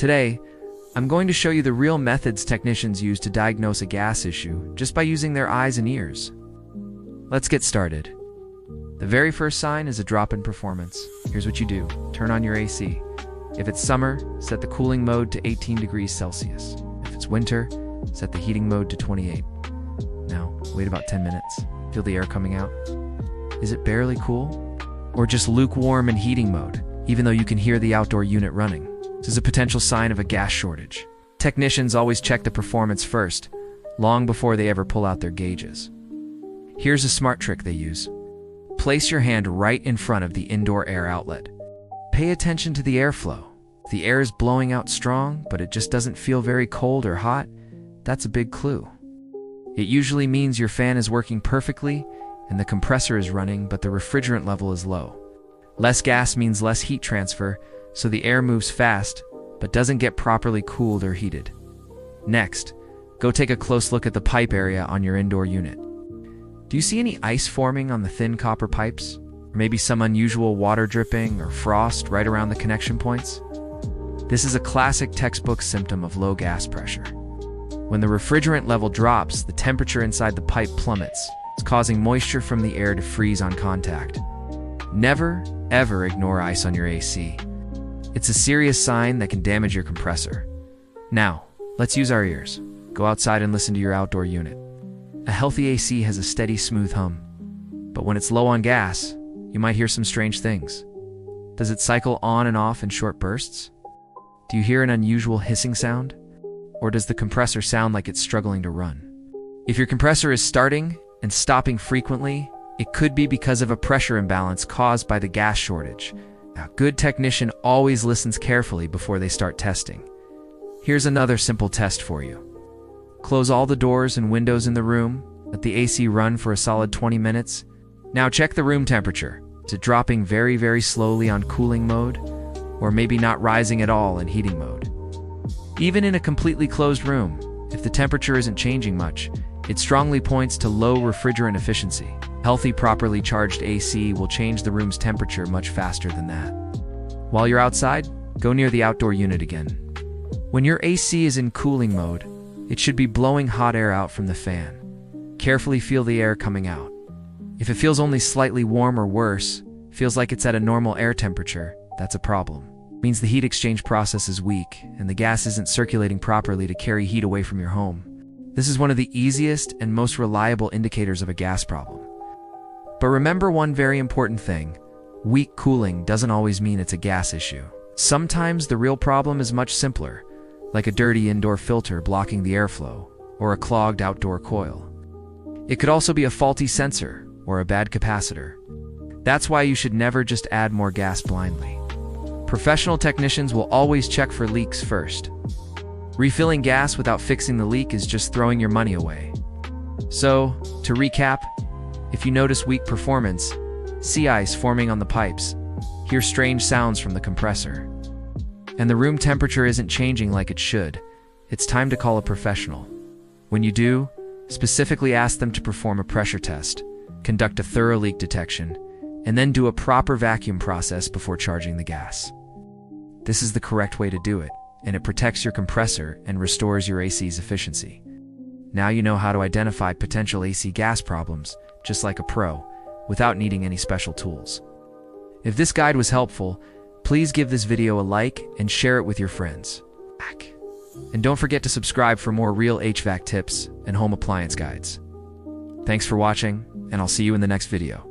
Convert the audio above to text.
Today, I'm going to show you the real methods technicians use to diagnose a gas issue just by using their eyes and ears. Let's get started. The very first sign is a drop in performance. Here's what you do. Turn on your AC. If it's summer, set the cooling mode to 18 degrees Celsius. If it's winter, set the heating mode to 28. Now, wait about 10 minutes. Feel the air coming out. Is it barely cool? Or just lukewarm in heating mode, even though you can hear the outdoor unit running? This is a potential sign of a gas shortage. Technicians always check the performance first, long before they ever pull out their gauges. Here's a smart trick they use. Place your hand right in front of the indoor air outlet. Pay attention to the airflow. If the air is blowing out strong, but it just doesn't feel very cold or hot, that's a big clue. It usually means your fan is working perfectly and the compressor is running, but the refrigerant level is low. Less gas means less heat transfer, so the air moves fast, but doesn't get properly cooled or heated. Next, go take a close look at the pipe area on your indoor unit. Do you see any ice forming on the thin copper pipes? Or maybe some unusual water dripping or frost right around the connection points? This is a classic textbook symptom of low gas pressure. When the refrigerant level drops, the temperature inside the pipe plummets. It's causing moisture from the air to freeze on contact. Never, ever ignore ice on your AC. It's a serious sign that can damage your compressor. Now, let's use our ears. Go outside and listen to your outdoor unit. A healthy AC has a steady, smooth hum. But when it's low on gas, you might hear some strange things. Does it cycle on and off in short bursts? Do you hear an unusual hissing sound? Or does the compressor sound like it's struggling to run? If your compressor is starting and stopping frequently, it could be because of a pressure imbalance caused by the gas shortage. A good technician always listens carefully before they start testing. Here's another simple test for you. Close all the doors and windows in the room, let the AC run for a solid 20 minutes. Now check the room temperature. Is it dropping very, very slowly on cooling mode? Or maybe not rising at all in heating mode? Even in a completely closed room, if the temperature isn't changing much, it strongly points to low refrigerant efficiency. Healthy, properly charged AC will change the room's temperature much faster than that. While you're outside, go near the outdoor unit again. When your AC is in cooling mode, it should be blowing hot air out from the fan. Carefully feel the air coming out. If it feels only slightly warm or worse, feels like it's at a normal air temperature, that's a problem. It means the heat exchange process is weak and the gas isn't circulating properly to carry heat away from your home. This is one of the easiest and most reliable indicators of a gas problem. But remember one very important thing. Weak cooling doesn't always mean it's a gas issue. Sometimes the real problem is much simpler, like a dirty indoor filter blocking the airflow, or a clogged outdoor coil. It could also be a faulty sensor or a bad capacitor. That's why you should never just add more gas blindly. Professional technicians will always check for leaks first. Refilling gas without fixing the leak is just throwing your money away. So, to recap, if you notice weak performance, see ice forming on the pipes, hear strange sounds from the compressor, and the room temperature isn't changing like it should, it's time to call a professional. When you do, specifically ask them to perform a pressure test, conduct a thorough leak detection, and then do a proper vacuum process before charging the gas. This is the correct way to do it, and it protects your compressor and restores your AC's efficiency. Now you know how to identify potential AC gas problems, just like a pro, without needing any special tools. If this guide was helpful, please give this video a like and share it with your friends. And don't forget to subscribe for more real HVAC tips and home appliance guides. Thanks for watching, and I'll see you in the next video.